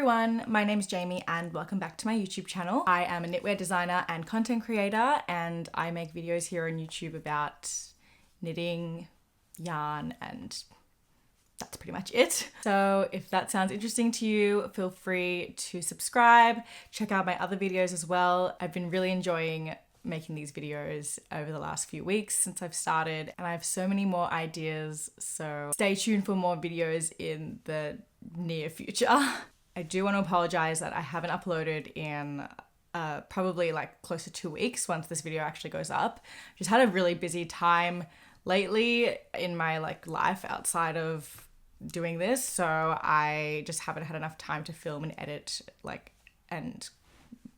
everyone, my name's Jamie and welcome back to my YouTube channel. I am a knitwear designer and content creator and I make videos here on YouTube about knitting, yarn, and that's pretty much it. So if that sounds interesting to you, feel free to subscribe, check out my other videos as well. I've been really enjoying making these videos over the last few weeks since I've started, and I have so many more ideas, so stay tuned for more videos in the near future. I do want to apologize that I haven't uploaded in probably like close to 2 weeks once this video actually goes up. Just had a really busy time lately in my life outside of doing this, so I just haven't had enough time to film and edit and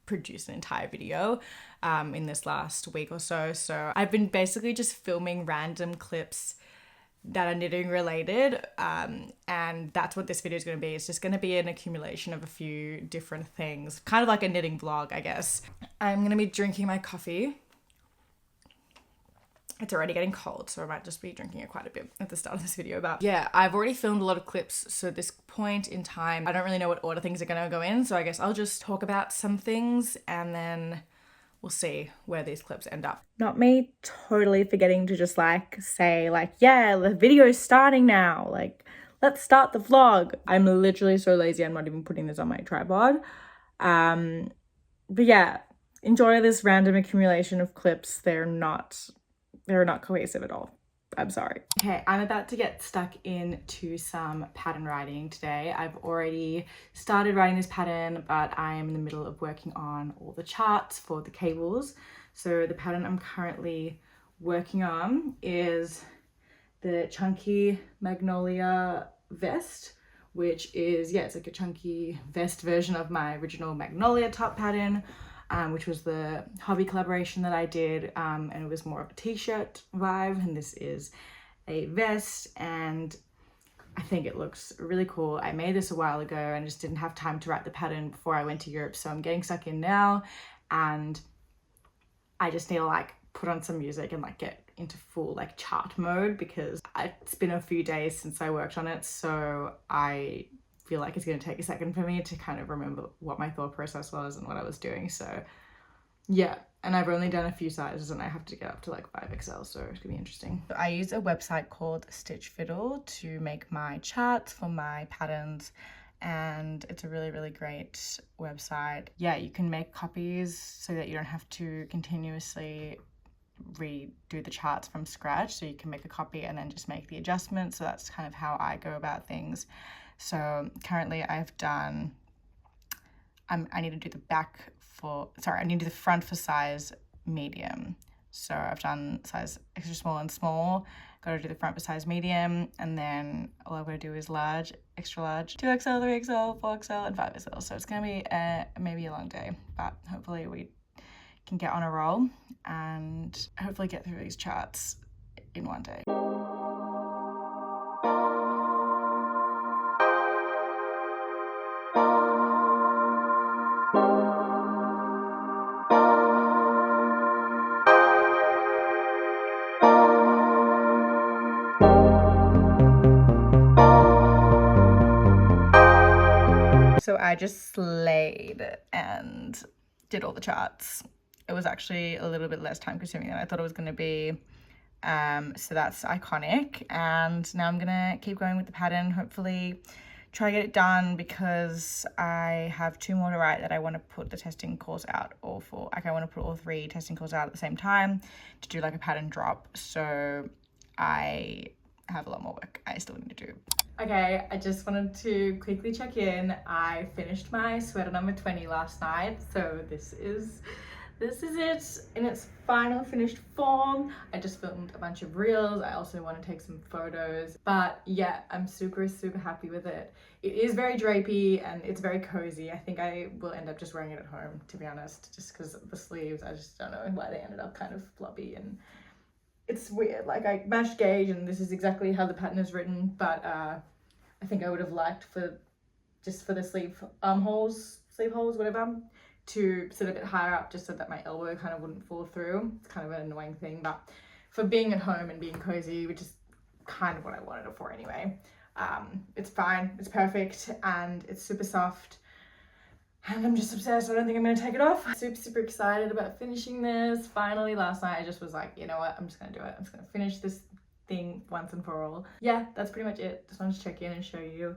produce an entire video in this last week or so. So I've been basically just filming random clips that are knitting related, and that's what this video is going to be. It's just going to be an accumulation of a few different things, kind of like a knitting vlog, I guess. I'm going to be drinking my coffee. It's already getting cold, so I might just be drinking it quite a bit at the start of this video. But yeah, I've already filmed a lot of clips, so at this point in time, I don't really know what order things are going to go in, so I guess I'll just talk about some things and then we'll see where these clips end up. Not me totally forgetting to just say yeah, the video's starting now, let's start the vlog. I'm literally so lazy, I'm not even putting this on my tripod. But yeah, enjoy this random accumulation of clips. They're not cohesive at all. I'm sorry. Okay, I'm about to get stuck into some pattern writing today. I've already started writing this pattern, but I am in the middle of working on all the charts for the cables. So the pattern I'm currently working on is the Chunky Magnolia vest, which is, yeah, it's like a chunky vest version of my original Magnolia top pattern, which was the hobby collaboration that I did, and it was more of a t-shirt vibe, and this is a vest, and I think it looks really cool. I made this a while ago and just didn't have time to write the pattern before I went to Europe, so I'm getting stuck in now, and I just need to put on some music and get into full chart mode, because it's been a few days since I worked on it, so I feel like it's going to take a second for me to kind of remember what my thought process was and what I was doing. So yeah, and I've only done a few sizes and I have to get up to 5XL, so it's gonna be interesting. I use a website called Stitch Fiddle to make my charts for my patterns, and it's a really great website. Yeah, you can make copies so that you don't have to continuously redo the charts from scratch, so you can make a copy and then just make the adjustments. So that's kind of how I go about things. So currently I've done, I need to do the I need to do the front for size medium. So I've done size extra small and small, got to do the front for size medium, and then all I've got to do is large, extra large, 2XL, 3XL, 4XL, and 5XL. So it's going to be maybe a long day, but hopefully we can get on a roll and hopefully get through these charts in one day. So I just slayed and did all the charts. It was actually a little bit less time consuming than I thought it was going to be. So that's iconic. And now I'm going to keep going with the pattern, hopefully try to get it done, because I have 2 more to write that I want to put the testing calls out all for. I want to put all 3 testing calls out at the same time to do a pattern drop. So I have a lot more work I still need to do. Okay, I just wanted to quickly check in. I finished my sweater number 20 last night, so this is it in its final finished form. I just filmed a bunch of reels. I also want to take some photos, but yeah, I'm super happy with it. It is very drapey and it's very cozy. I think I will end up just wearing it at home, to be honest, just because the sleeves, I just don't know why they ended up kind of floppy, and it's weird. I matched gauge and this is exactly how the pattern is written, but I think I would have liked for the sleeve holes, whatever, to sit a bit higher up just so that my elbow kind of wouldn't fall through. It's kind of an annoying thing, but for being at home and being cozy, which is kind of what I wanted it for anyway, it's fine, it's perfect, and it's super soft. and I'm just obsessed. I don't think I'm gonna take it off. Super excited about finishing this. Finally, last night I just was like, you know what, I'm just gonna do it. I'm just gonna finish this thing once and for all. Yeah, that's pretty much it. Just wanted to check in and show you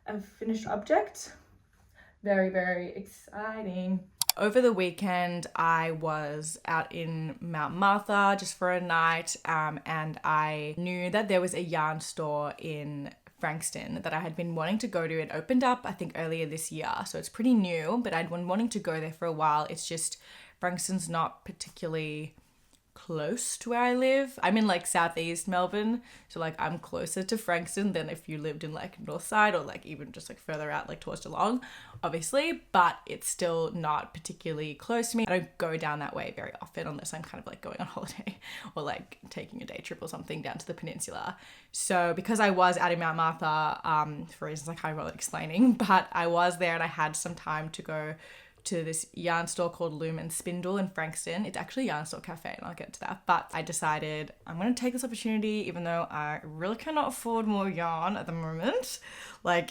a finished object. Very exciting. Over the weekend, I was out in Mount Martha just for a night, and I knew that there was a yarn store in Frankston that I had been wanting to go to. It opened up, I think, earlier this year, so it's pretty new, but I'd been wanting to go there for a while. It's just Frankston's not particularly close to where I live. I'm in like southeast Melbourne, so like I'm closer to Frankston than if you lived in like north side or like even just like further out like towards Geelong, obviously, but it's still not particularly close to me. I don't go down that way very often unless I'm kind of like going on holiday or like taking a day trip or something down to the peninsula. So because I was out in Mount Martha, for reasons I can't bother explaining, but I was there and I had some time to go to this yarn store called Loom and Spindle in Frankston. It's actually a yarn store cafe, and I'll get to that. But I decided I'm going to take this opportunity, even though I really cannot afford more yarn at the moment. Like,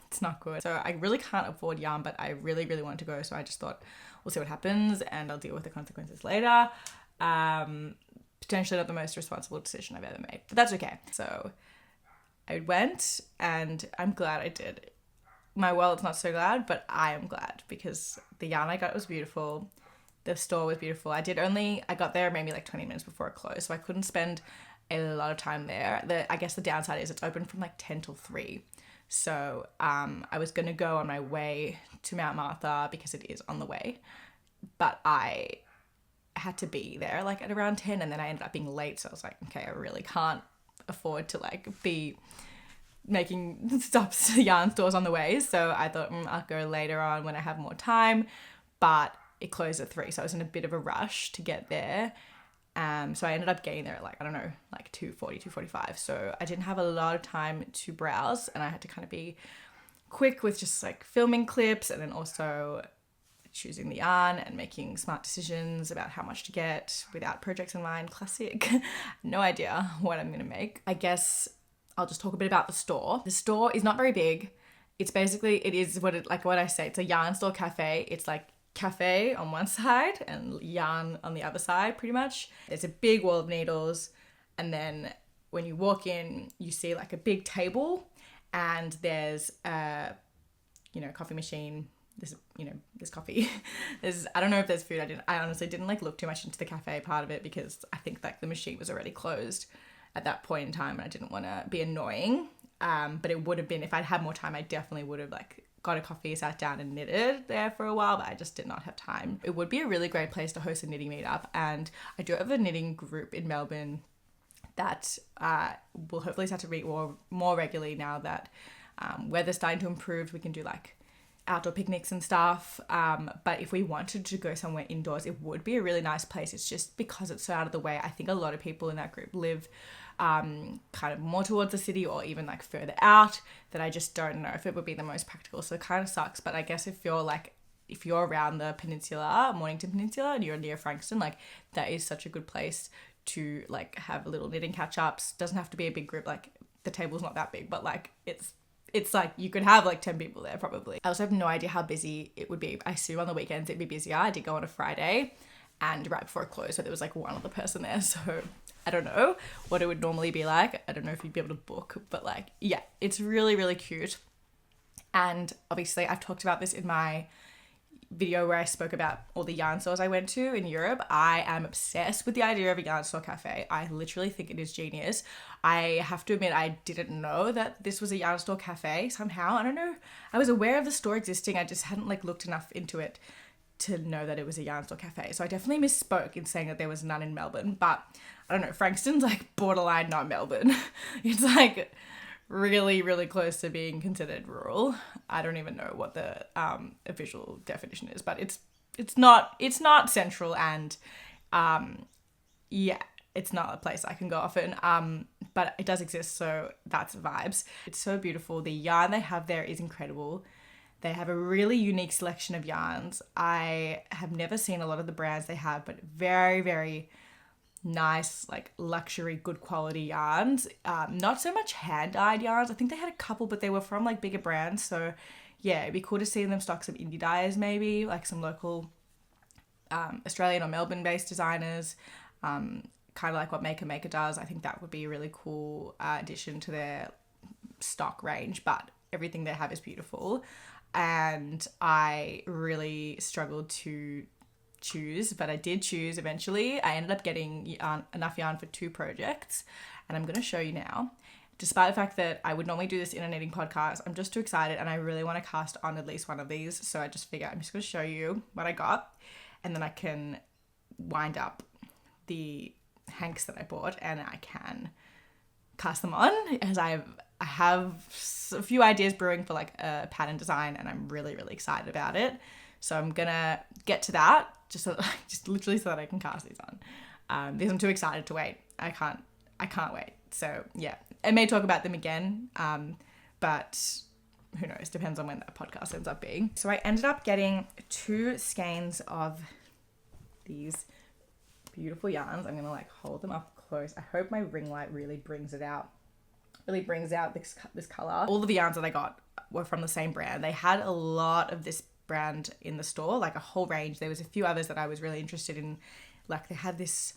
it's not good. So I really can't afford yarn, but I really want to go. So I just thought, we'll see what happens and I'll deal with the consequences later. Potentially not the most responsible decision I've ever made, but that's okay. So I went and I'm glad I did. My wallet's not so glad, but I am glad because the yarn I got was beautiful. The store was beautiful. I got there maybe like 20 minutes before it closed, so I couldn't spend a lot of time there. I guess the downside is it's open from like 10 till 3. So I was going to go on my way to Mount Martha because it is on the way, but I had to be there like at around 10 and then I ended up being late. So I was like, okay, I really can't afford to like be making stops to yarn stores on the way. So I thought I'll go later on when I have more time, but it closed at 3. So I was in a bit of a rush to get there. So I ended up getting there at like, I don't know, like 2:40, 2:45. So I didn't have a lot of time to browse and I had to kind of be quick with just like filming clips and then also choosing the yarn and making smart decisions about how much to get without projects in mind. Classic. No idea what I'm going to make. I guess I'll just talk a bit about the store. The store is not very big. It's basically, it is what I say, it's a yarn store cafe. It's like cafe on one side and yarn on the other side, pretty much. There's a big wall of needles. And then when you walk in, you see like a big table and there's a, coffee machine. There's coffee. I don't know if there's food. I honestly didn't like look too much into the cafe part of it because I think like the machine was already closed at that point in time and I didn't want to be annoying. But it would have been, if I'd had more time, I definitely would have like got a coffee, sat down and knitted there for a while, but I just did not have time. It would be a really great place to host a knitting meetup. And I do have a knitting group in Melbourne that will hopefully start to meet more regularly now that weather's starting to improve. We can do like outdoor picnics and stuff, but if we wanted to go somewhere indoors, it would be a really nice place. It's just because it's so out of the way. I think a lot of people in that group live kind of more towards the city or even like further out, that I just don't know if it would be the most practical. So it kind of sucks. But I guess if you're around the peninsula, Mornington Peninsula, and you're near Frankston, like that is such a good place to like have little knitting catch-ups. Doesn't have to be a big group. Like the table's not that big, but like it's like you could have like 10 people there probably. I also have no idea how busy it would be. I assume on the weekends it'd be busier. I did go on a Friday and right before it closed, so there was like one other person there. So I don't know what it would normally be like. I don't know if you'd be able to book, but like, yeah, it's really cute. And obviously I've talked about this in my video where I spoke about all the yarn stores I went to in Europe. I am obsessed with the idea of a yarn store cafe. I literally think it is genius. I have to admit, I didn't know that this was a yarn store cafe somehow. I don't know. I was aware of the store existing. I just hadn't like looked enough into it to know that it was a yarn store cafe. So I definitely misspoke in saying that there was none in Melbourne, but I don't know. Frankston's like borderline not Melbourne. It's like really close to being considered rural. I don't even know what the official definition is, but it's not central, and it's not a place I can go often, but it does exist, so that's vibes. It's so beautiful. The yarn they have there is incredible. They have a really unique selection of yarns. I have never seen a lot of the brands they have, but very nice, like luxury, good quality yarns. Not so much hand-dyed yarns. I think they had a couple, but they were from like bigger brands. So yeah, it'd be cool to see them stock some indie dyes, maybe like some local Australian or Melbourne based designers, kind of like what Maker Maker does. I think that would be a really cool addition to their stock range, but everything they have is beautiful. And I really struggled to choose, but I did choose eventually. I ended up getting enough yarn for 2 projects, and I'm going to show you now. Despite the fact that I would normally do this in a knitting podcast, I'm just too excited and I really want to cast on at least one of these. So I just figure I'm just going to show you what I got, and then I can wind up the hanks that I bought and I can cast them on, as I have a few ideas brewing for like a pattern design, and I'm really, really excited about it. So I'm going to get to that just literally so that I can cast these on. Because I'm too excited to wait. I can't wait. So yeah, I may talk about them again, but who knows, depends on when that podcast ends up being. So I ended up getting 2 skeins of these beautiful yarns. I'm gonna like hold them up close. I hope my ring light really brings out this color. All of the yarns that I got were from the same brand. They had a lot of this brand in the store, like a whole range. There was a few others that I was really interested in, like they had this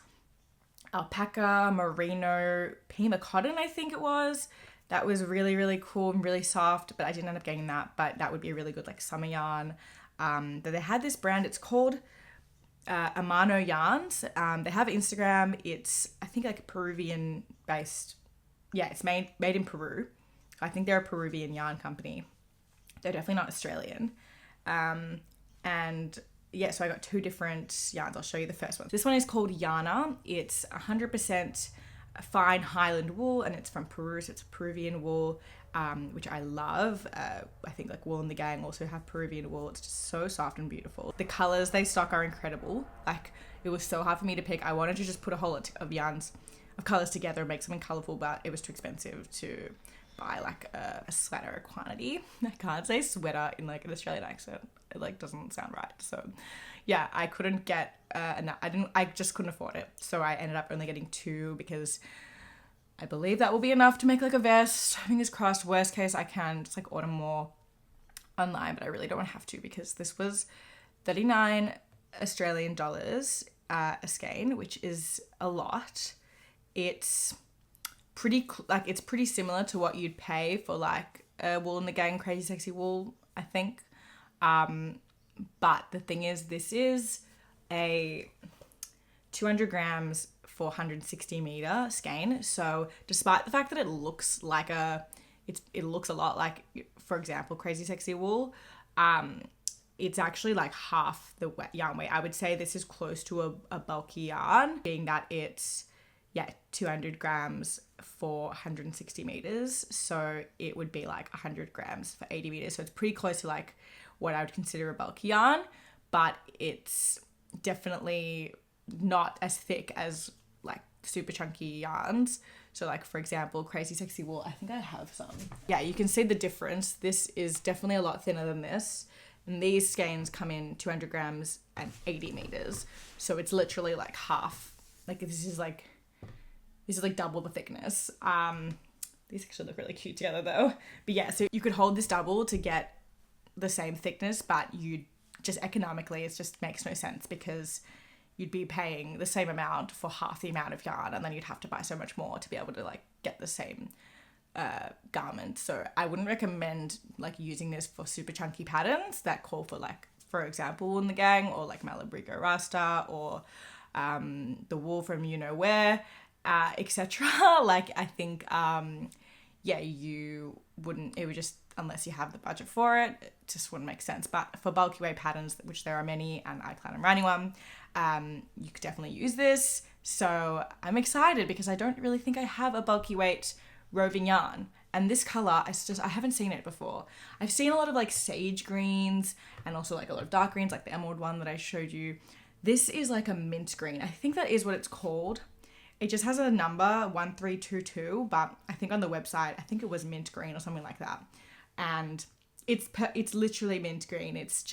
alpaca merino Pima cotton, I think it was, that was really, really cool and really soft, but I didn't end up getting that. But that would be a really good like summer yarn. But they had this brand, it's called Amano Yarns. They have Instagram. It's, I think, like Peruvian based. Yeah, it's made in Peru. I think they're a Peruvian yarn company. They're definitely not Australian. And yeah, so I got 2 different yarns. I'll show you the first one. This one is called Yana. It's 100% fine Highland wool, and it's from Peru, so it's Peruvian wool, which I love. I think like Wool and the Gang also have Peruvian wool. It's just so soft and beautiful. The colors they stock are incredible. Like, it was so hard for me to pick. I wanted to just put a whole lot of yarns of colors together and make something colorful, but it was too expensive to buy like a sweater quantity. I can't say sweater in like an Australian accent. It like doesn't sound right. So yeah, I couldn't get I just couldn't afford it. So I ended up only getting 2 because I believe that will be enough to make like a vest. Fingers crossed. Worst case, I can just like order more online, but I really don't want to have to, because this was 39 Australian dollars a skein, which is a lot. It's pretty similar to what you'd pay for like Wool and the Gang Crazy Sexy Wool, I think. But the thing is, this is a 200 grams 460 meter skein. So despite the fact that it looks like it looks a lot like, for example, Crazy Sexy Wool, it's actually like half the yarn weight. I would say this is close to a bulky yarn, being that it's 200 grams for 160 meters. So it would be like 100 grams for 80 meters. So it's pretty close to like what I would consider a bulky yarn, but it's definitely not as thick as like super chunky yarns. So like, for example, Crazy Sexy Wool, I think I have some. Yeah, you can see the difference. This is definitely a lot thinner than this. And these skeins come in 200 grams and 80 meters. So it's literally like half. Like this is like double the thickness. These actually look really cute together though. But yeah, so you could hold this double to get the same thickness, but you just economically, it just makes no sense, because you'd be paying the same amount for half the amount of yarn, and then you'd have to buy so much more to be able to like get the same garment. So I wouldn't recommend like using this for super chunky patterns that call for like, for example, Wool and the Gang, or like Malabrigo Rasta, or the wool from you know where, etc. Like, I think you wouldn't, it would just, unless you have the budget for it, it just wouldn't make sense. But for bulky weight patterns, which there are many, and I plan on running one, you could definitely use this. So I'm excited, because I don't really think I have a bulky weight roving yarn. And this color, I haven't seen it before. I've seen a lot of like sage greens, and also like a lot of dark greens, like the emerald one that I showed you. This is like a mint green. I think that is what it's called. It just has a number 1322, but I think on the website, I think it was mint green or something like that. And it's literally mint green. It's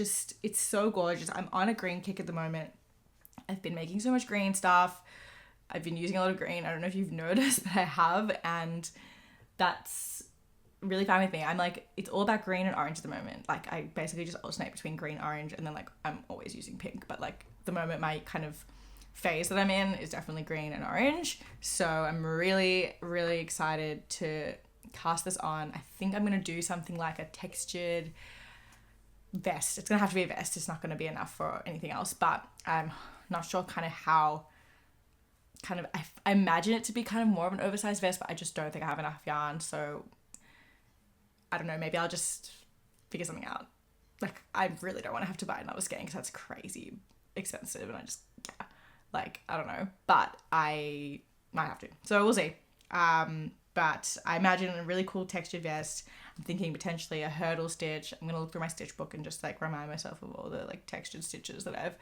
so gorgeous. I'm on a green kick at the moment. I've been making so much green stuff. I've been using a lot of green. I don't know if you've noticed, but I have. And that's really fine with me. I'm like, it's all about green and orange at the moment. Like I basically just alternate between green, orange, and then like I'm always using pink. But like the moment my kind of phase that I'm in is definitely green and orange. So I'm really, really excited to cast this on. I think I'm going to do something like a textured vest. It's going to have to be a vest. It's not going to be enough for anything else. But I'm not sure kind of how... I imagine it to be kind of more of an oversized vest, but I just don't think I have enough yarn. So I don't know, maybe I'll just figure something out. Like, I really don't want to have to buy another skein because that's crazy expensive, and I just, yeah, like, I don't know, but I might have to. So we'll see. But I imagine a really cool textured vest. I'm thinking potentially a hurdle stitch. I'm going to look through my stitch book and just like remind myself of all the like textured stitches that I've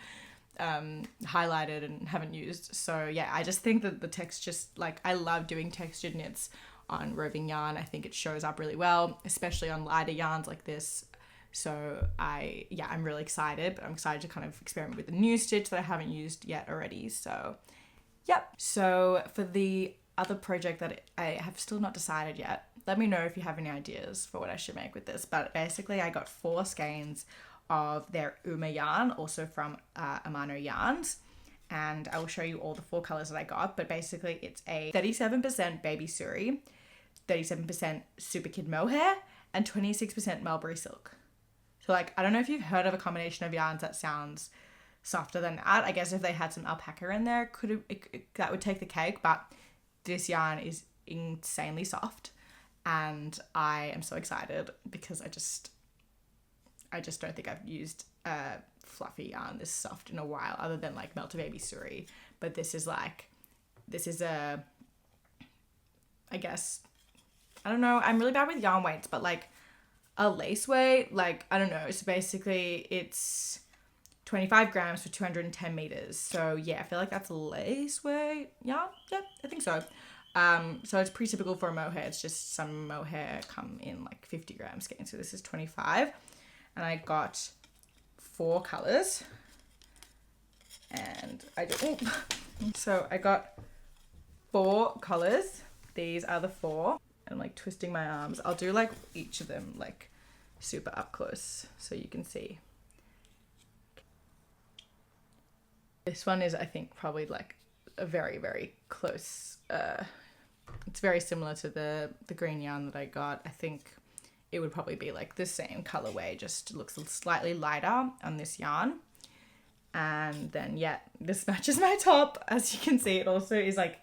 highlighted and haven't used. So yeah, I just think that the text just like, I love doing textured knits on roving yarn. I think it shows up really well, especially on lighter yarns like this. So I'm really excited, but I'm excited to kind of experiment with the new stitch that I haven't used yet already. So yep. So for the other project that I have still not decided yet, let me know if you have any ideas for what I should make with this. But basically I got 4 skeins of their Uma yarn, also from Amano Yarns, and I will show you all the 4 colors that I got. But basically it's a 37% baby suri, 37% super kid mohair, and 26% mulberry silk. So like, I don't know if you've heard of a combination of yarns that sounds softer than that. I guess if they had some alpaca in there, that would take the cake, but this yarn is insanely soft, and I am so excited because I just don't think I've used a fluffy yarn this soft in a while, other than like Melta Baby Suri. But this is a, I guess, I don't know, I'm really bad with yarn weights, but like a lace weight, like, I don't know. So basically it's 25 grams for 210 meters. So yeah, I feel like that's a lace weight. Yeah, I think so. So it's pretty typical for a mohair. It's just some mohair come in like 50 gram skeins. So this is 25. And I got 4 colors, and so I got 4 colors. These are the 4. I'm like twisting my arms. I'll do like each of them like super up close so you can see. This one is, I think, probably like a very, very close, it's very similar to the green yarn that I got. I think it would probably be like the same colorway, just looks slightly lighter on this yarn. And then yeah, this matches my top. As you can see, it also is like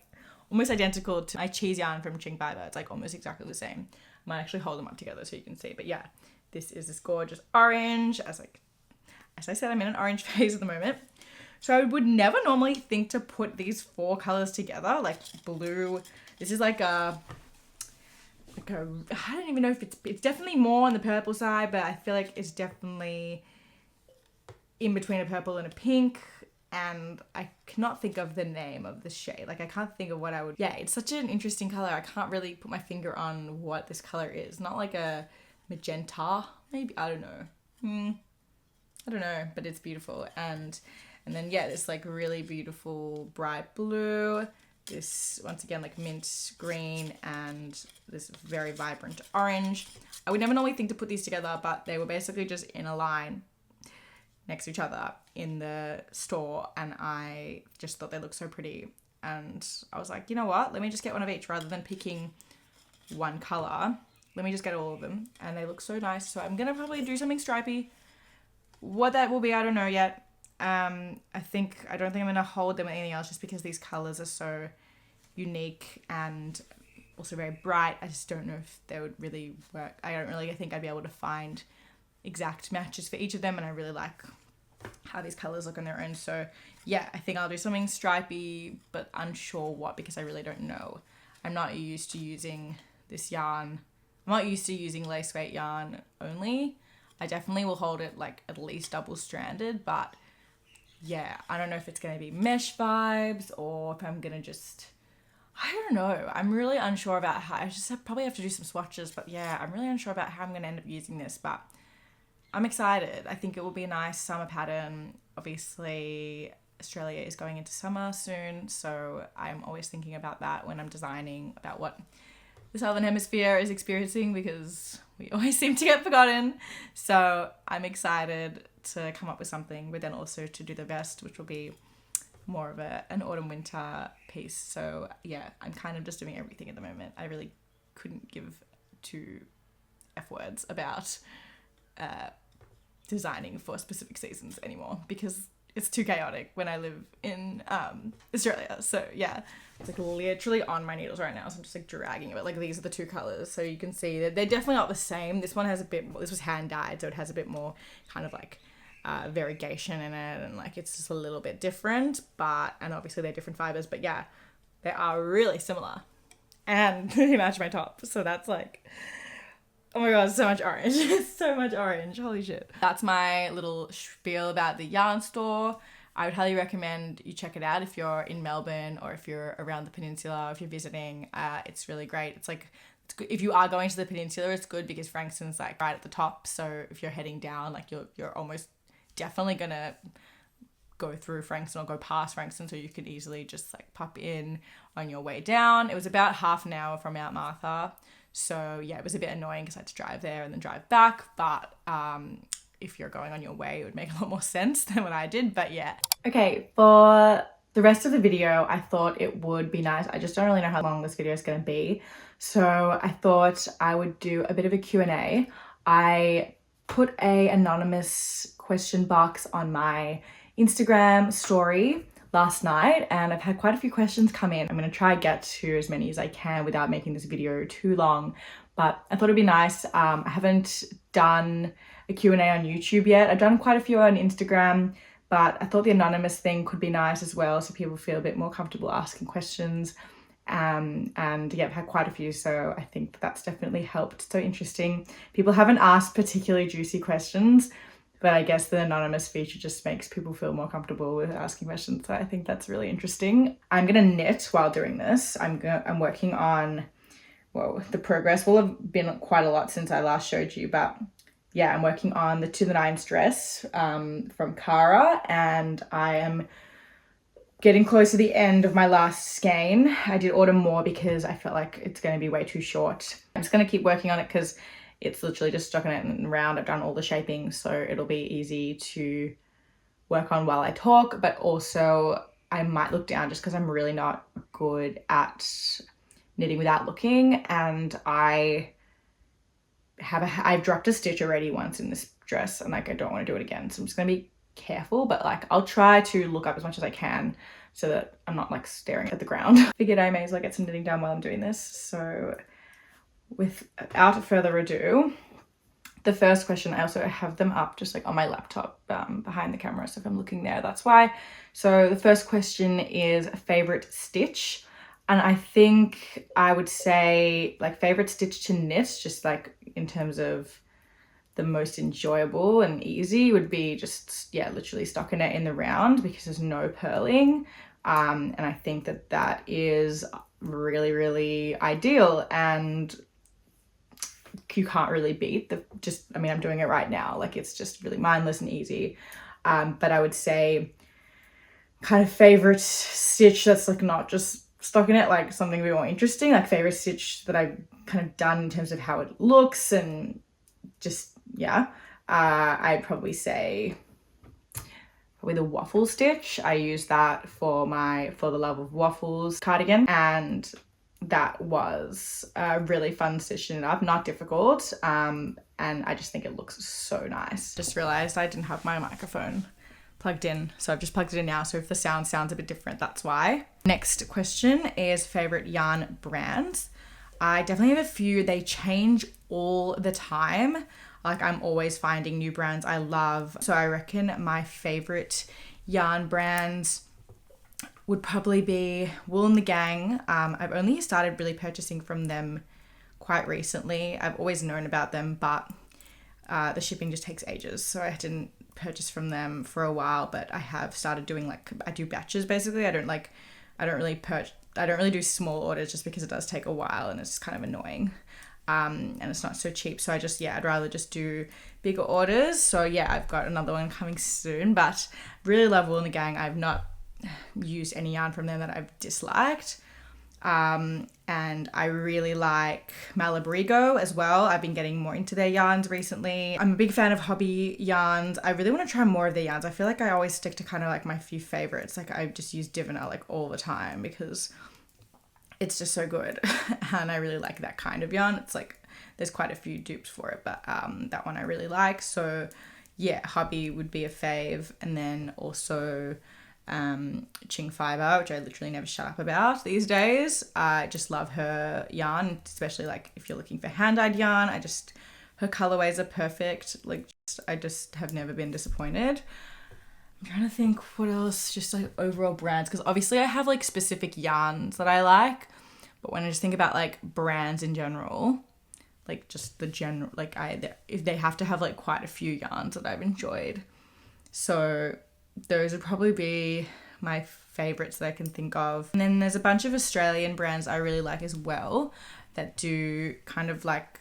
almost identical to my cheese yarn from Ching Fiber. It's like almost exactly the same. I might actually hold them up together so you can see. But yeah, this is this gorgeous orange. As I said, I'm in an orange phase at the moment. So I would never normally think to put these 4 colors together, like blue. This is like a I don't even know if it's definitely more on the purple side, but I feel like it's definitely in between a purple and a pink, and I cannot think of the name of the shade. Like I can't think of what I would... Yeah, it's such an interesting color. I can't really put my finger on what this color is. Not like a magenta, maybe, I don't know. I don't know, but it's beautiful. And then yeah, this like really beautiful bright blue. This, once again, like mint green, and this very vibrant orange. I would never normally think to put these together, but they were basically just in a line next to each other in the store, and I just thought they looked so pretty. And I was like, you know what? Let me just get one of each rather than picking one color. Let me just get all of them, and they look so nice. So I'm gonna probably do something stripy. What that will be, I don't know yet. I don't think I'm gonna hold them with anything else, just because these colors are so unique and also very bright. I just don't know if they would really work. I don't really think I'd be able to find exact matches for each of them, and I really like how these colors look on their own. So yeah, I think I'll do something stripy, but unsure what, because I really don't know. I'm not used to using this yarn. I'm not used to using lace weight yarn only. I definitely will hold it like at least double stranded, but yeah, I don't know if it's going to be mesh vibes or if I'm going to just, I don't know. I'm really unsure about how, I just probably have to do some swatches, but yeah, I'm really unsure about how I'm going to end up using this, but I'm excited. I think it will be a nice summer pattern. Obviously, Australia is going into summer soon, so I'm always thinking about that when I'm designing, about what the Southern Hemisphere is experiencing, because we always seem to get forgotten. So I'm excited to come up with something, but then also to do the vest, which will be more of an autumn winter piece. So yeah, I'm kind of just doing everything at the moment. I really couldn't give two F words about designing for specific seasons anymore, because it's too chaotic when I live in Australia. So yeah, it's like literally on my needles right now, so I'm just like dragging it. But like, these are the two colors, so you can see that they're definitely not the same. This one has a bit more, this was hand dyed, so it has a bit more kind of like variegation in it, and like it's just a little bit different, but, and obviously they're different fibers, but yeah, they are really similar, and they match my top. So that's like, oh my god, so much orange. So much orange, holy shit. That's my little spiel about the yarn store. I would highly recommend you check it out if you're in Melbourne, or if you're around the peninsula, or if you're visiting. It's really great. It's like, if you are going to the peninsula, it's good because Frankston's like right at the top, so if you're heading down, like you're almost definitely gonna go through Frankston or go past Frankston, so you could easily just like pop in on your way down. It was about half an hour from Mount Martha, so yeah, it was a bit annoying because I had to drive there and then drive back, but if you're going on your way, it would make a lot more sense than what I did. But yeah, okay, for the rest of the video, I thought it would be nice, I just don't really know how long this video is going to be, so I thought I would do a bit of a Q&A. I put a anonymous question box on my Instagram story last night, and I've had quite a few questions come in. I'm going to try to get to as many as I can without making this video too long, but I thought it'd be nice. I haven't done a Q&A on YouTube yet. I've done quite a few on Instagram, but I thought the anonymous thing could be nice as well, so people feel a bit more comfortable asking questions. And yeah, I've had quite a few, so I think that's definitely helped. So interesting. People haven't asked particularly juicy questions, but I guess the anonymous feature just makes people feel more comfortable with asking questions. So I think that's really interesting. I'm gonna knit while doing this. I'm working on, well, the progress will have been quite a lot since I last showed you, but yeah, I'm working on the To the Nines dress from Cara, and I am getting close to the end of my last skein. I did order more because I felt like it's going to be way too short. I'm just going to keep working on it because it's literally just stuck in it and round. I've done all the shaping, so it'll be easy to work on while I talk, but also I might look down just because I'm really not good at knitting without looking, and I've dropped a stitch already once in this dress, and like I don't want to do it again, so I'm just going to be careful, but like I'll try to look up as much as I can so that I'm not like staring at the ground. Figured I may as well get some knitting done while I'm doing this. So without further ado, the first question, I also have them up just like on my laptop behind the camera, so if I'm looking there, that's why. So the first question is favorite stitch, and I think I would say like favorite stitch to knit, just like in terms of the most enjoyable and easy, would be just, yeah, literally stockinette in the round, because there's no purling, and I think that that is really, really ideal, and you can't really beat I mean, I'm doing it right now, like it's just really mindless and easy. But I would say kind of favorite stitch that's like not just stockinette, like something a bit more interesting, like favorite stitch that I've kind of done in terms of how it looks and just, yeah, I'd probably say probably the waffle stitch. I use that for the Love of Waffles cardigan, and that was a really fun stitching it up, not difficult, and I just think it looks so nice. Just realized I didn't have my microphone plugged in, so I've just plugged it in now, so if the sound sounds a bit different, that's why. Next question is favorite yarn brands. I definitely have a few. They change all the time. Like I'm always finding new brands I love. So I reckon my favorite yarn brands would probably be Wool and the Gang. I've only started really purchasing from them quite recently. I've always known about them, but the shipping just takes ages. So I didn't purchase from them for a while, but I have started doing I do batches basically. I don't really do small orders just because it does take a while and it's kind of annoying. And it's not so cheap. So I'd rather just do bigger orders. So yeah, I've got another one coming soon, but really love Wool and the Gang. I've not used any yarn from them that I've disliked. And I really like Malabrigo as well. I've been getting more into their yarns recently. I'm a big fan of Hobby yarns. I really want to try more of their yarns. I feel like I always stick to kind of like my few favorites. Like I just use Diviner like all the time because it's just so good. And I really like that kind of yarn. It's like there's quite a few dupes for it, but that one I really like. So yeah, Hobby would be a fave. And then also Ching Fiber, which I literally never shut up about these days. I just love her yarn, especially like if you're looking for hand-dyed yarn. Her colorways are perfect. Like I just have never been disappointed. I'm trying to think what else, just like overall brands, because obviously I have like specific yarns that I like, but when I just think about like brands in general, like just the general, like they have to have like quite a few yarns that I've enjoyed. So those would probably be my favorites that I can think of. And then there's a bunch of Australian brands I really like as well that do kind of like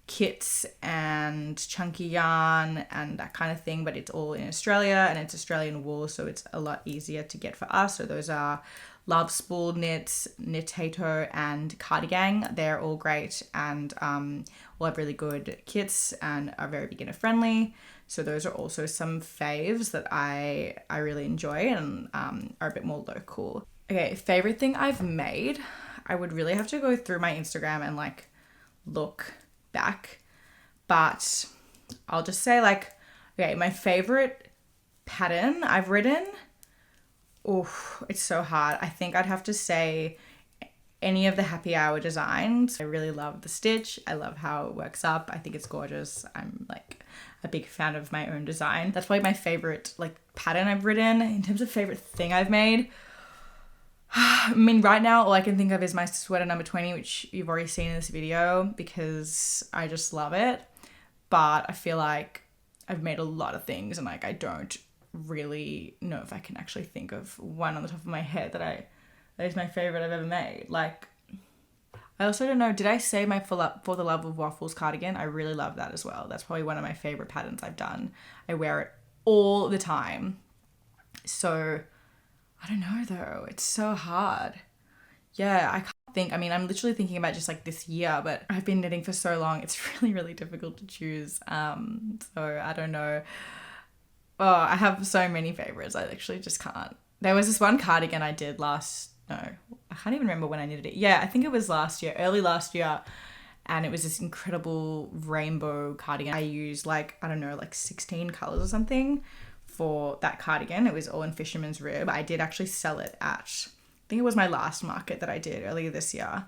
kits and chunky yarn and that kind of thing, but it's all in Australia and it's Australian wool, so it's a lot easier to get for us. So those are Love Spool Knits, Knitato, and Cardigan. They're all great and all have really good kits and are very beginner friendly. So those are also some faves that I really enjoy and are a bit more local. Okay, favorite thing I've made. I would really have to go through my Instagram and like look back, but I'll just say like, okay, my favorite pattern I've written, oh, it's so hard. I think I'd have to say any of the happy hour designs. I really love the stitch. I love how it works up. I think it's gorgeous. I'm like a big fan of my own design. That's probably my favorite like pattern I've written. In terms of favorite thing I've made, I mean, right now, all I can think of is my sweater number 20, which you've already seen in this video because I just love it. But I feel like I've made a lot of things and like I don't really know if I can actually think of one on the top of my head that is my favorite I've ever made. Like, I also don't know, did I say my For the Love of Waffles cardigan? I really love that as well. That's probably one of my favorite patterns I've done. I wear it all the time. So I don't know though, it's so hard. Yeah, I can't think. I mean, I'm literally thinking about just like this year, but I've been knitting for so long. It's really, really difficult to choose. So I don't know. Oh, I have so many favorites. I actually just can't. There was this one cardigan I did I can't even remember when I knitted it. Yeah, I think it was early last year. And it was this incredible rainbow cardigan. I used like 16 colors or something for that cardigan. It was all in Fisherman's Rib. I did actually sell it at, I think it was my last market that I did earlier this year.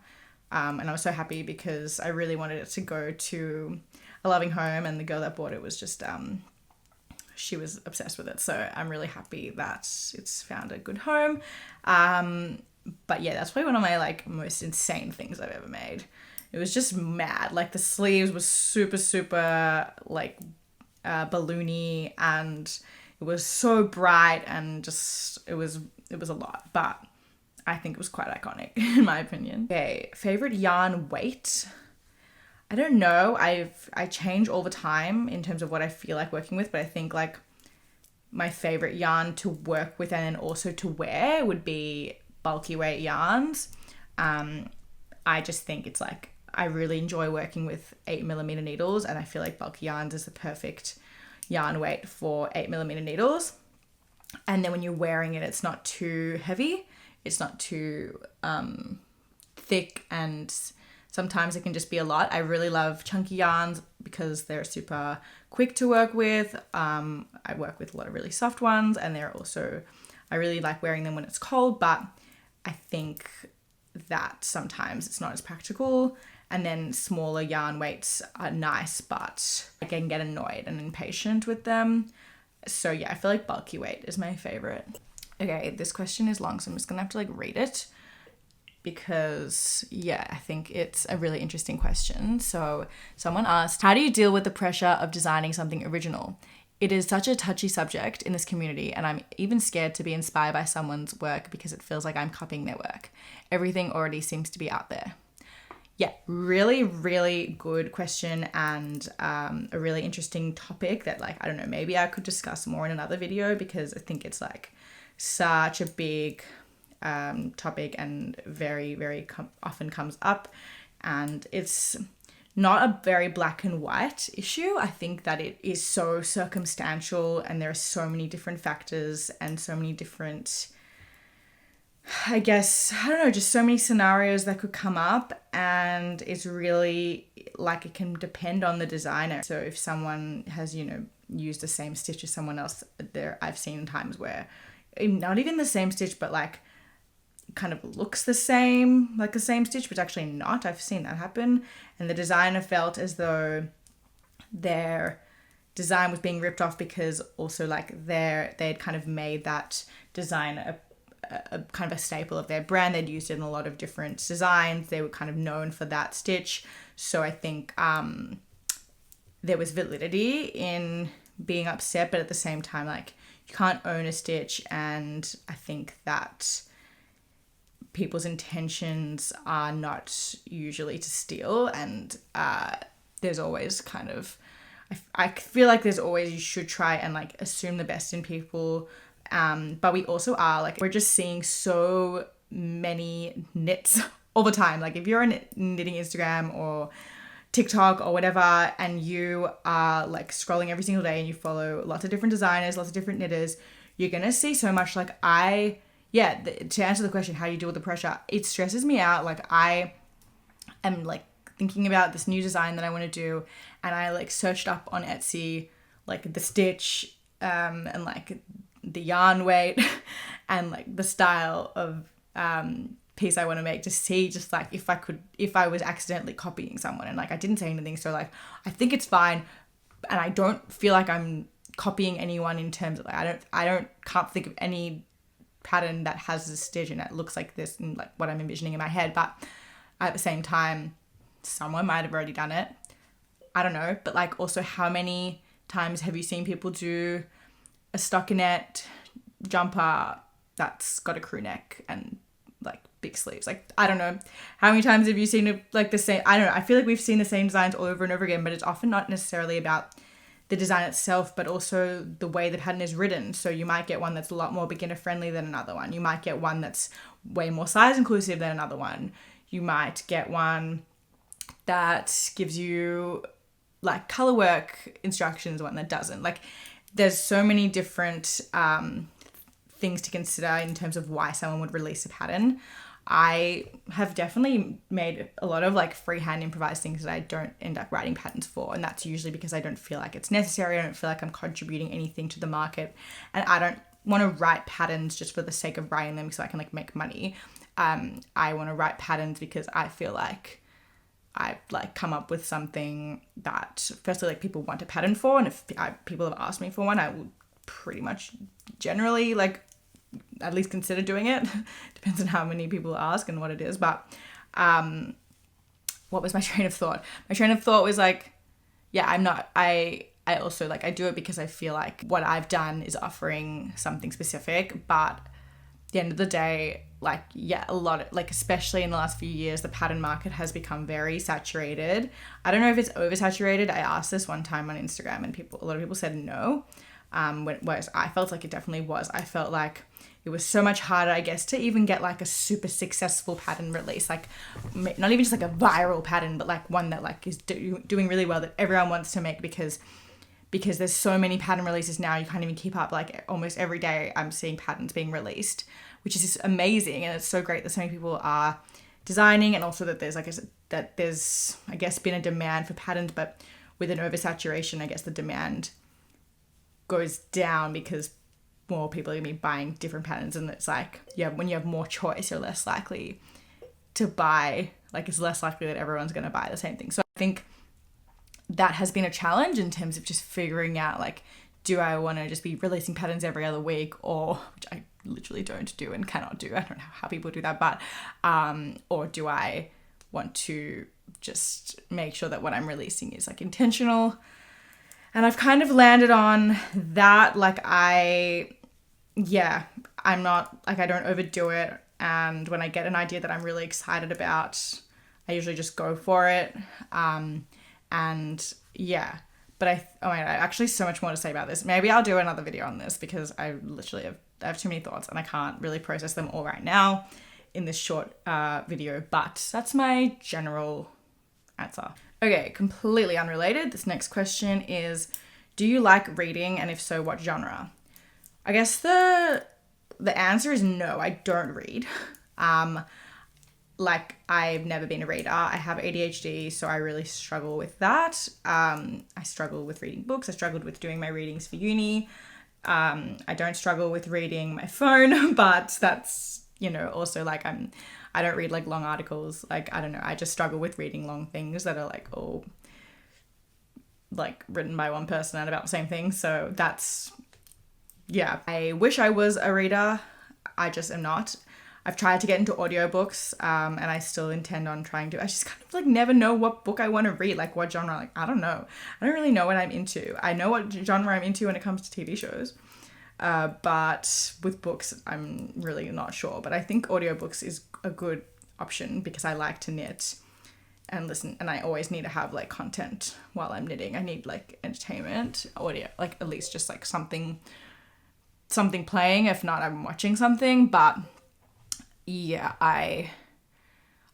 And I was so happy because I really wanted it to go to a loving home, and the girl that bought it was just, she was obsessed with it. So I'm really happy that it's found a good home. But yeah, that's probably one of my like most insane things I've ever made. It was just mad. Like the sleeves were super, super like balloony, and it was so bright, and just it was a lot, but I think it was quite iconic in my opinion. Okay, favorite yarn weight. I don't know. I change all the time in terms of what I feel like working with, but I think like my favorite yarn to work with and then also to wear would be bulky weight yarns. I just think it's like I really enjoy working with 8mm needles, and I feel like bulky yarns is the perfect yarn weight for 8mm needles. And then when you're wearing it, it's not too heavy, it's not too thick, and sometimes it can just be a lot. I really love chunky yarns because they're super quick to work with. I work with a lot of really soft ones, and I really like wearing them when it's cold, but I think that sometimes it's not as practical. And then smaller yarn weights are nice, but I can get annoyed and impatient with them. So yeah, I feel like bulky weight is my favorite. Okay, this question is long, so I'm just gonna have to like read it because yeah, I think it's a really interesting question. So someone asked, how do you deal with the pressure of designing something original? It is such a touchy subject in this community, and I'm even scared to be inspired by someone's work because it feels like I'm copying their work. Everything already seems to be out there. Yeah, really, really good question, and a really interesting topic that like, I don't know, maybe I could discuss more in another video because I think it's like such a big topic and very often comes up, and it's not a very black and white issue. I think that it is so circumstantial, and there are so many different factors and so many different, I guess, I don't know, just so many scenarios that could come up, and it's really like it can depend on the designer. So if someone has, used the same stitch as someone else, I've seen times where not even the same stitch, but like kind of looks the same, like the same stitch, but actually not. I've seen that happen, and the designer felt as though their design was being ripped off because also like they'd kind of made that design a kind of a staple of their brand. They'd used it in a lot of different designs. They were kind of known for that stitch. So I think there was validity in being upset, but at the same time, like, you can't own a stitch, and I think that people's intentions are not usually to steal, and there's always kind of, I feel like there's always, you should try and like assume the best in people, but we also are like, we're just seeing so many knits all the time. Like if you're on knitting Instagram or TikTok or whatever, and you are like scrolling every single day and you follow lots of different designers, lots of different knitters, you're gonna see so much. Like to answer the question, how do you deal with the pressure? It stresses me out. Like I am like thinking about this new design that I want to do, and I like searched up on Etsy like the stitch and like the yarn weight and like the style of piece I want to make, to see just like if I was accidentally copying someone. And like I didn't say anything, so like I think it's fine, and I don't feel like I'm copying anyone in terms of like can't think of any pattern that has this stitch and it looks like this and like what I'm envisioning in my head. But at the same time, someone might have already done it. I don't know. But like also, how many times have you seen people do a stockinette jumper that's got a crew neck and like big sleeves? Like, I don't know. How many times have you seen like the same? I don't know. I feel like we've seen the same designs all over and over again, but it's often not necessarily about the design itself, but also the way the pattern is written. So you might get one that's a lot more beginner friendly than another one. You might get one that's way more size inclusive than another one. You might get one that gives you like color work instructions, one that doesn't. Like there's so many different things to consider in terms of why someone would release a pattern. I have definitely made a lot of like freehand improvised things that I don't end up writing patterns for, and that's usually because I don't feel like it's necessary. I don't feel like I'm contributing anything to the market, and I don't want to write patterns just for the sake of writing them so I can like make money. I want to write patterns because I feel like I've like come up with something that firstly like people want a pattern for, and if people have asked me for one, I will pretty much generally like at least consider doing it. Depends on how many people ask and what it is. But what was my train of thought? My train of thought was like, yeah, I also like, I do it because I feel like what I've done is offering something specific, but at the end of the day, like, yeah, a lot of like, especially in the last few years, the pattern market has become very saturated. I don't know if it's oversaturated. I asked this one time on Instagram and a lot of people said no. Whereas I felt like it definitely was. I felt like it was so much harder, I guess, to even get like a super successful pattern release, like not even just like a viral pattern, but like one that like is doing really well that everyone wants to make, because there's so many pattern releases now, you can't even keep up. Like almost every day I'm seeing patterns being released, which is just amazing. And it's so great that so many people are designing, and also that there's I guess been a demand for patterns, but with an oversaturation, I guess the demand goes down because more people are going to be buying different patterns. And it's like, yeah, when you have more choice, you're less likely to buy, like it's less likely that everyone's going to buy the same thing. So I think that has been a challenge in terms of just figuring out like, do I want to just be releasing patterns every other week, or, which I literally don't do and cannot do, I don't know how people do that, but or do I want to just make sure that what I'm releasing is like intentional? And I've kind of landed on that. Like I'm not like, I don't overdo it. And when I get an idea that I'm really excited about, I usually just go for it. And yeah, but oh my God, I actually so much more to say about this. Maybe I'll do another video on this because I literally have I have too many thoughts and I can't really process them all right now in this short video, but that's my general answer. Okay, completely unrelated. This next question is, do you like reading, and if so, what genre? I guess the answer is no, I don't read. Like, I've never been a reader. I have ADHD, so I really struggle with that. I struggle with reading books. I struggled with doing my readings for uni. I don't struggle with reading my phone, but that's, you know, also like I don't read like long articles. Like, I don't know. I just struggle with reading long things that are like all like written by one person and about the same thing. So that's, yeah. I wish I was a reader. I just am not. I've tried to get into audiobooks, and I still intend on trying to. I just kind of like never know what book I want to read, like what genre. Like, I don't know. I don't really know what I'm into. I know what genre I'm into when it comes to TV shows. But with books, I'm really not sure. But I think audiobooks is a good option because I like to knit and listen, and I always need to have like content while I'm knitting. I need like entertainment, audio, like at least just like something playing. If not, I'm watching something. But yeah, I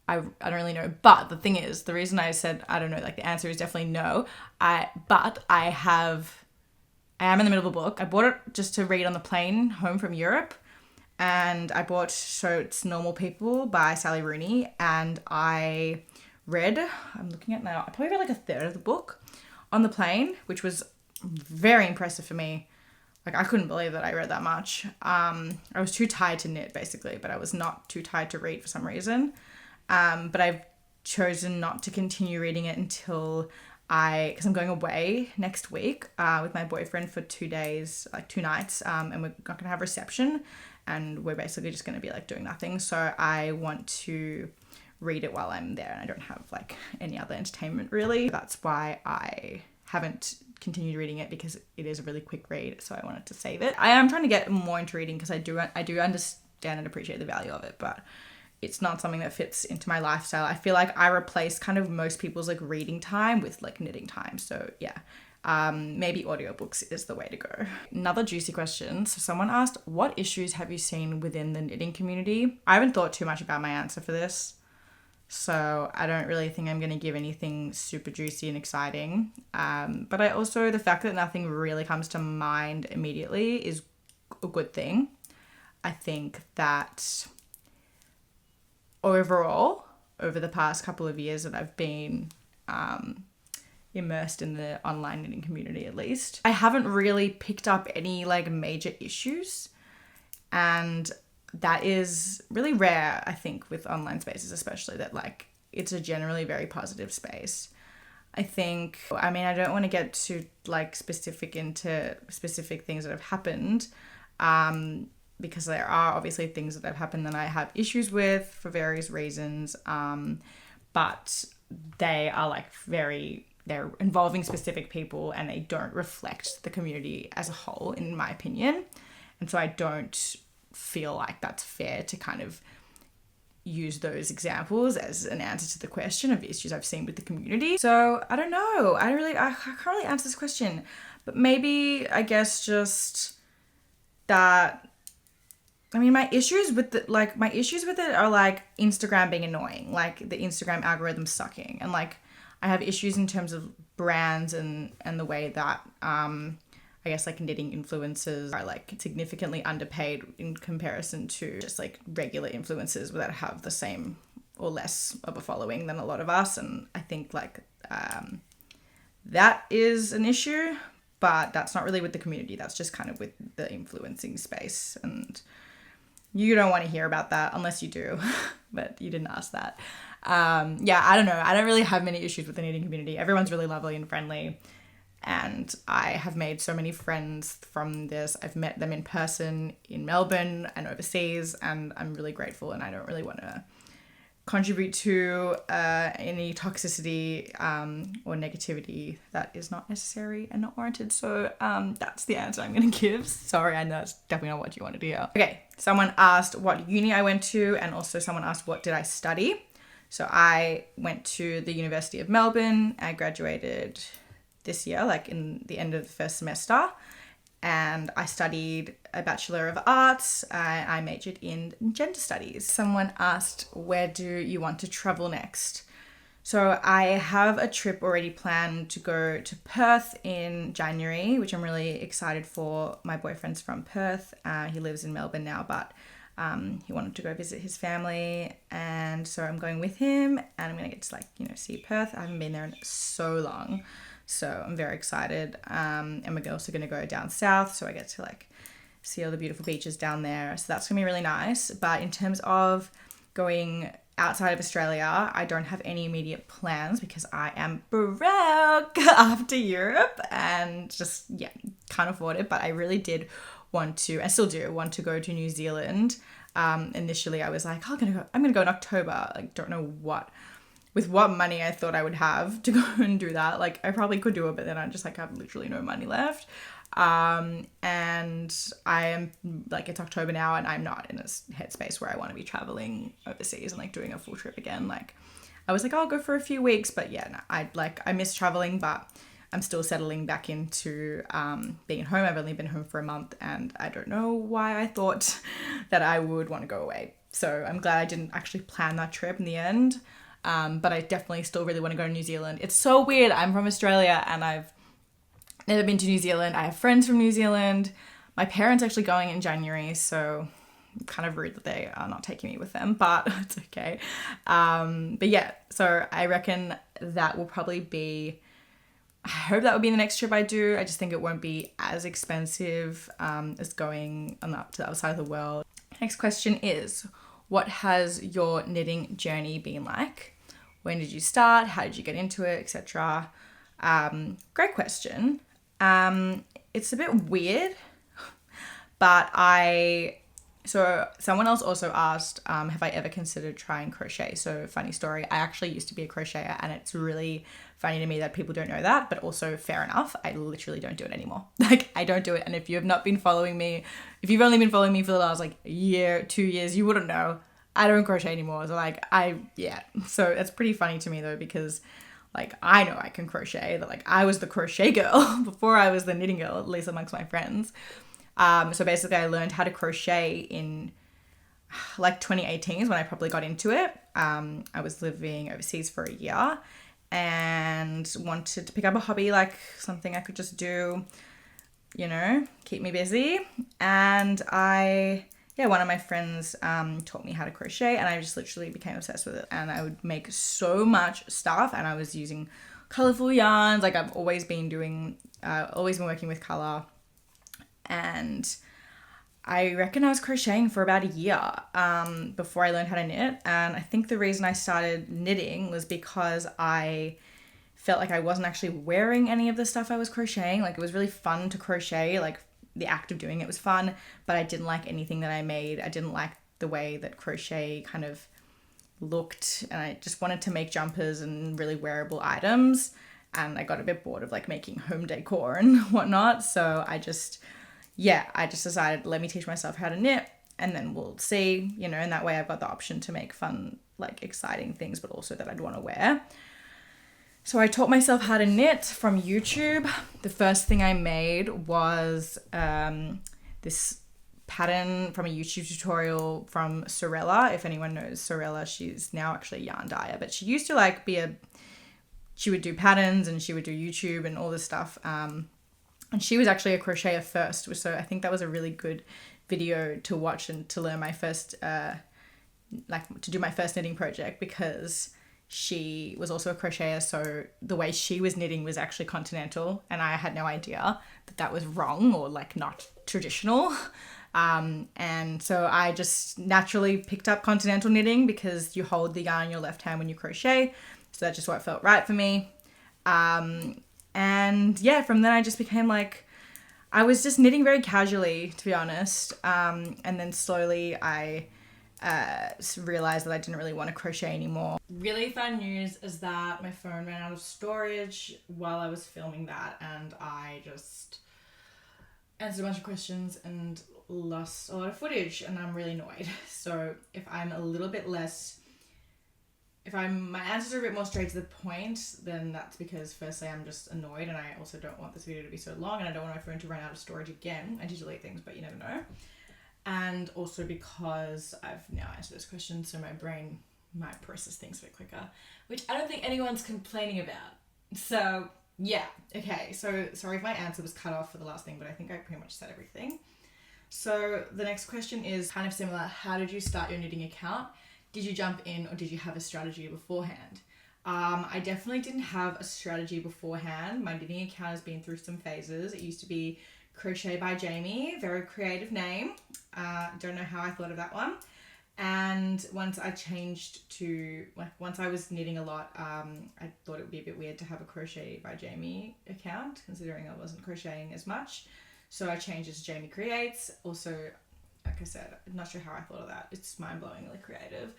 don't really know. But the thing is, the reason I said I don't know, like the answer is definitely no. I am in the middle of a book. I bought it just to read on the plane home from Europe. And I bought So It's Normal People by Sally Rooney. And I read, I'm looking at now, I probably read like a third of the book on the plane, which was very impressive for me. Like, I couldn't believe that I read that much. I was too tired to knit, basically, but I was not too tired to read for some reason. But I've chosen not to continue reading it until because I'm going away next week with my boyfriend for 2 days, like 2 nights, and we're not going to have reception, and we're basically just going to be like doing nothing. So I want to read it while I'm there, and I don't have like any other entertainment really. That's why I haven't continued reading it, because it is a really quick read, so I wanted to save it. I am trying to get more into reading because I do understand and appreciate the value of it, but it's not something that fits into my lifestyle. I feel like I replace kind of most people's like reading time with like knitting time. So yeah, maybe audiobooks is the way to go. Another juicy question. So someone asked, what issues have you seen within the knitting community? I haven't thought too much about my answer for this, so I don't really think I'm going to give anything super juicy and exciting. But I also, the fact that nothing really comes to mind immediately is a good thing. I think that overall, over the past couple of years that I've been immersed in the online knitting community, at least, I haven't really picked up any like major issues. And that is really rare, I think, with online spaces, especially, that like it's a generally very positive space. I think, I mean, I don't want to get too like specific into specific things that have happened, because there are obviously things that have happened that I have issues with for various reasons, but they are like they're involving specific people, and they don't reflect the community as a whole, in my opinion. And so I don't feel like that's fair to kind of use those examples as an answer to the question of issues I've seen with the community. So I don't know. I can't really answer this question, but maybe I guess just that. I mean, my issues with it are like Instagram being annoying, like the Instagram algorithm sucking, and like I have issues in terms of brands and the way that I guess like knitting influencers are like significantly underpaid in comparison to just like regular influencers that have the same or less of a following than a lot of us. And I think like that is an issue, but that's not really with the community. That's just kind of with the influencing space. And you don't want to hear about that unless you do, but you didn't ask that. Yeah, I don't know. I don't really have many issues with the knitting community. Everyone's really lovely and friendly. And I have made so many friends from this. I've met them in person in Melbourne and overseas, and I'm really grateful, and I don't really want to contribute to any toxicity or negativity that is not necessary and not warranted. So that's the answer I'm going to give. Sorry, I know that's definitely not what you wanted to hear. Okay, someone asked what uni I went to, and also someone asked what did I study. So I went to the University of Melbourne. I graduated this year, like in the end of the first semester. and I studied a Bachelor of Arts. I majored in gender studies. Someone asked, where do you want to travel next? So I have a trip already planned to go to Perth in January, which I'm really excited for. My boyfriend's from Perth. He lives in Melbourne now, but he wanted to go visit his family, and so I'm going with him, and I'm gonna get to see Perth. I haven't been there in so long, so I'm very excited. And we're also gonna go down south, so I get to see all the beautiful beaches down there. So that's gonna be really nice. But in terms of going outside of Australia, I don't have any immediate plans because I am broke after Europe and just, can't afford it. But I really did want to, I still do want to go to New Zealand. Initially I was like, I'm gonna go in October. Don't know with what money I thought I would have to go and do that. I probably could do it, but then I just have literally no money left. And I am it's October now and I'm not in a headspace where I want to be traveling overseas and doing a full trip again. I was I'll go for a few weeks, but I miss traveling, but I'm still settling back into being at home. I've only been home for a month and I don't know why I thought that I would want to go away. So I'm glad I didn't actually plan that trip in the end. But I definitely still really want to go to New Zealand. It's so weird. I'm from Australia and I've never been to New Zealand. I have friends from New Zealand. My parents are actually going in January, so kind of rude that they are not taking me with them, but it's okay. But yeah, so I reckon that will probably be, I hope that will be the next trip I do. I just think it won't be as expensive as going up to the other side of the world. Next question is, what has your knitting journey been like? When did you start? How did you get into it, etc.? Great question. It's a bit weird, but so someone else also asked, have I ever considered trying crochet? So funny story, I actually used to be a crocheter and it's really funny to me that people don't know that, but also fair enough. I literally don't do it anymore. I don't do it. And if you have not been following me, if you've only been following me for the last year, 2 years, you wouldn't know. I don't crochet anymore. So so it's pretty funny to me though, because I know I can crochet, that I was the crochet girl before I was the knitting girl, at least amongst my friends. So basically I learned how to crochet in 2018 is when I probably got into it. I was living overseas for a year and wanted to pick up a hobby, something I could just do, keep me busy. And one of my friends taught me how to crochet and I just literally became obsessed with it. And I would make so much stuff and I was using colorful yarns. I've always been working with color. And I reckon I was crocheting for about a year before I learned how to knit. And I think the reason I started knitting was because I felt like I wasn't actually wearing any of the stuff I was crocheting. It was really fun to crochet, the act of doing it was fun, but I didn't like anything that I made. I didn't like the way that crochet kind of looked, and I just wanted to make jumpers and really wearable items, and I got a bit bored of making home decor and whatnot. So I just decided, let me teach myself how to knit and then we'll see, and that way I've got the option to make fun, exciting things, but also that I'd want to wear. So I taught myself how to knit from YouTube. The first thing I made was this pattern from a YouTube tutorial from Sorella. If anyone knows Sorella, she's now actually a yarn dyer, but she used to she would do patterns and she would do YouTube and all this stuff. And she was actually a crocheter first. So I think that was a really good video to watch and to learn my first, to do my first knitting project, because she was also a crocheter, so the way she was knitting was actually continental, and I had no idea that was wrong or not traditional. And so I just naturally picked up continental knitting because you hold the yarn in your left hand when you crochet, so that's just what felt right for me. And from then I just became I was just knitting very casually, to be honest, and then slowly I realized that I didn't really want to crochet anymore. Really fun news is that my phone ran out of storage while I was filming that, and I just answered a bunch of questions and lost a lot of footage, and I'm really annoyed. So if my answers are a bit more straight to the point, then that's because firstly I'm just annoyed, and I also don't want this video to be so long, and I don't want my phone to run out of storage again. I do delete things, but you never know. And also because I've now answered this question, so my brain might process things a bit quicker, which I don't think anyone's complaining about. So yeah, okay, so sorry if my answer was cut off for the last thing, but I think I pretty much said everything. So the next question is kind of similar. How did you start your knitting account? Did you jump in, or did you have a strategy beforehand? I definitely didn't have a strategy beforehand. My knitting account has been through some phases. It used to be Crochet by Jamie, very creative name. Don't know how I thought of that one. And once I changed to, once I was knitting a lot, I thought it would be a bit weird to have a Crochet by Jamie account, considering I wasn't crocheting as much. So I changed it to Jamie Creates. Also, like I said, I'm not sure how I thought of that. It's mind-blowingly creative.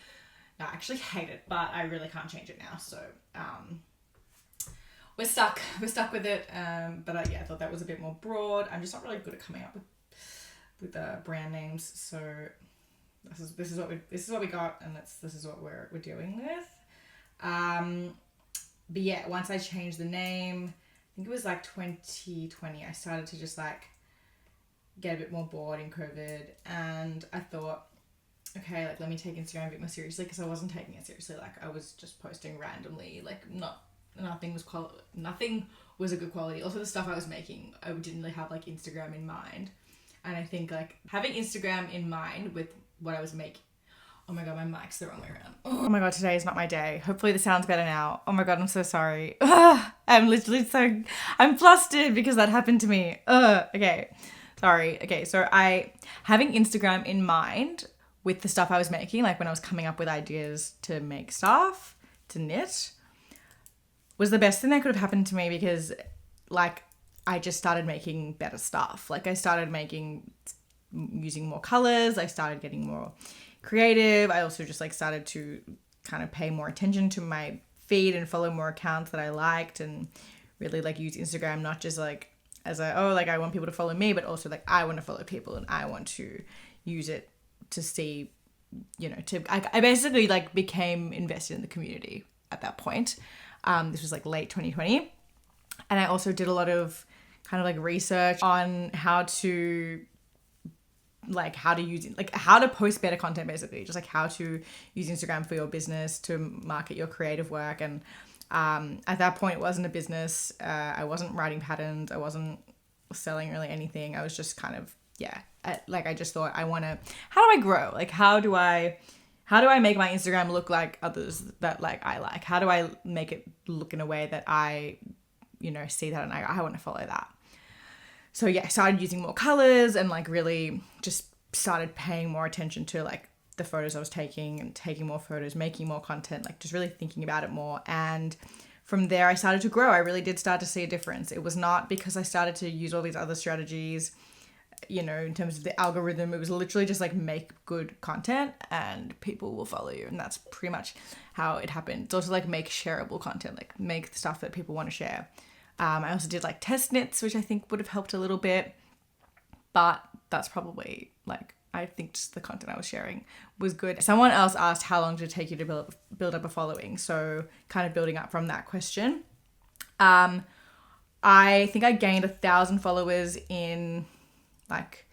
No, I actually hate it, but I really can't change it now. So we're stuck with it. But yeah, I thought that was a bit more broad. I'm just not really good at coming up with brand names. So this is what we got, and this is what we're dealing with. But yeah, once I changed the name, I think it was like 2020, I started to just like get a bit more bored in COVID, and I thought, okay, like let me take Instagram a bit more seriously, because I wasn't taking it seriously. Like I was just posting randomly, like nothing was a good quality. Also, the stuff I was making, I didn't really have like Instagram in mind, and I think like having Instagram in mind with what I was making. Oh my god, my mic's the wrong way around. Oh my god, today is not my day. Hopefully the sound's better now. Oh my god, I'm so sorry. I'm flustered because that happened to me. Okay. Sorry. Okay, so having Instagram in mind with the stuff I was making, like when I was coming up with ideas to make stuff, to knit, was the best thing that could have happened to me, because like I just started making better stuff. Like I started using more colors. I started getting more creative. I also just like started to kind of pay more attention to my feed and follow more accounts that I liked, and really like use Instagram not just like as I want people to follow me, but also like I want to follow people, and I want to use it to see, I basically like became invested in the community at that point. This was like late 2020, and I also did a lot of kind of like research on how to post better content, basically just like how to use Instagram for your business to market your creative work. And at that point, it wasn't a business. I wasn't writing patterns. I wasn't selling really anything. I was just kind of, I just thought, how do I grow? Like, how do I make my Instagram look like others that like I like? How do I make it look in a way that I, see that and I want to follow that? So yeah, I started using more colors, and like really just started paying more attention to like the photos I was taking, and taking more photos, making more content, like just really thinking about it more. And from there I started to grow. I really did start to see a difference. It was not because I started to use all these other strategies, in terms of the algorithm. It was literally just like make good content and people will follow you. And that's pretty much how it happened. It's also like make shareable content, like make stuff that people want to share. I also did like test knits, which I think would have helped a little bit, but that's probably like, I think just the content I was sharing was good. Someone else asked how long did it take you to build up a following? So kind of building up from that question. I think I gained 1,000 followers in like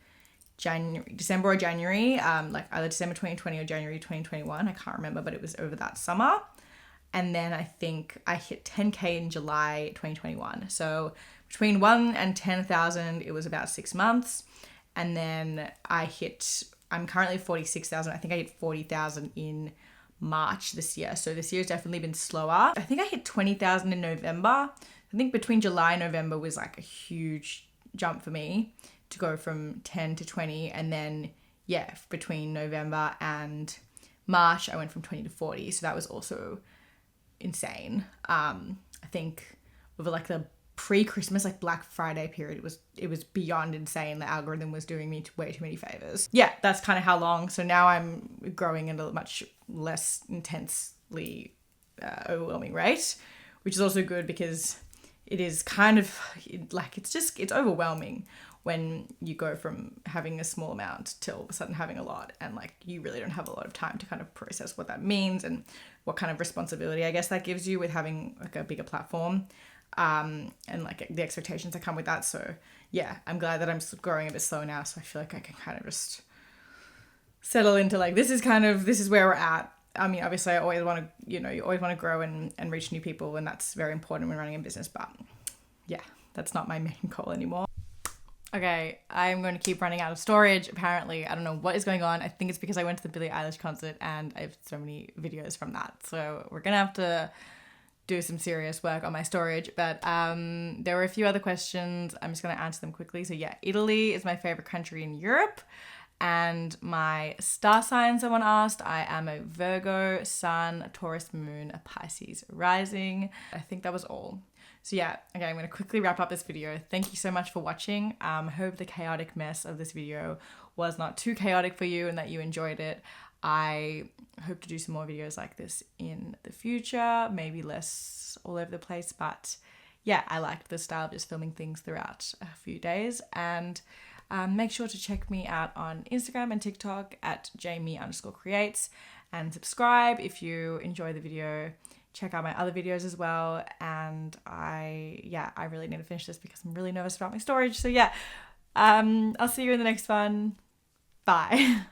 December or January, like either December 2020 or January 2021. I can't remember, but it was over that summer. And then I think I hit 10K in July 2021. So between 1 and 10,000, it was about 6 months. And then I'm currently 46,000. I think I hit 40,000 in March this year. So this year's definitely been slower. I think I hit 20,000 in November. I think between July and November was like a huge jump for me to go from 10 to 20. And then, between November and March, I went from 20 to 40. So that was also insane. I think over like the pre-Christmas, like Black Friday period, it was beyond insane. The algorithm was doing me way too many favors. Yeah, that's kind of how long. So now I'm growing at a much less intensely overwhelming rate, which is also good because it is kind of like, it's overwhelming when you go from having a small amount to all of a sudden having a lot, and like you really don't have a lot of time to kind of process what that means and what kind of responsibility I guess that gives you with having like a bigger platform, and like the expectations that come with that. So yeah, I'm glad that I'm growing a bit slow now, so I feel like I can kind of just settle into like, this is where we're at. I mean, obviously I always want to, you always want to grow and reach new people, and that's very important when running a business, but yeah, that's not my main goal anymore. Okay, I'm going to keep running out of storage. Apparently, I don't know what is going on. I think it's because I went to the Billie Eilish concert and I have so many videos from that. So we're going to have to do some serious work on my storage. But there were a few other questions. I'm just going to answer them quickly. So yeah, Italy is my favorite country in Europe. And my star sign, someone asked, I am a Virgo sun, a Taurus moon, a Pisces rising. I think that was all. So yeah, okay, I'm going to quickly wrap up this video. Thank you so much for watching. Hope the chaotic mess of this video was not too chaotic for you and that you enjoyed it. I hope to do some more videos like this in the future, maybe less all over the place, but yeah, I liked the style of just filming things throughout a few days. And make sure to check me out on Instagram and TikTok at Jamie_creates, and subscribe if you enjoy the video. Check out my other videos as well. And I really need to finish this because I'm really nervous about my storage. So yeah, I'll see you in the next one. Bye.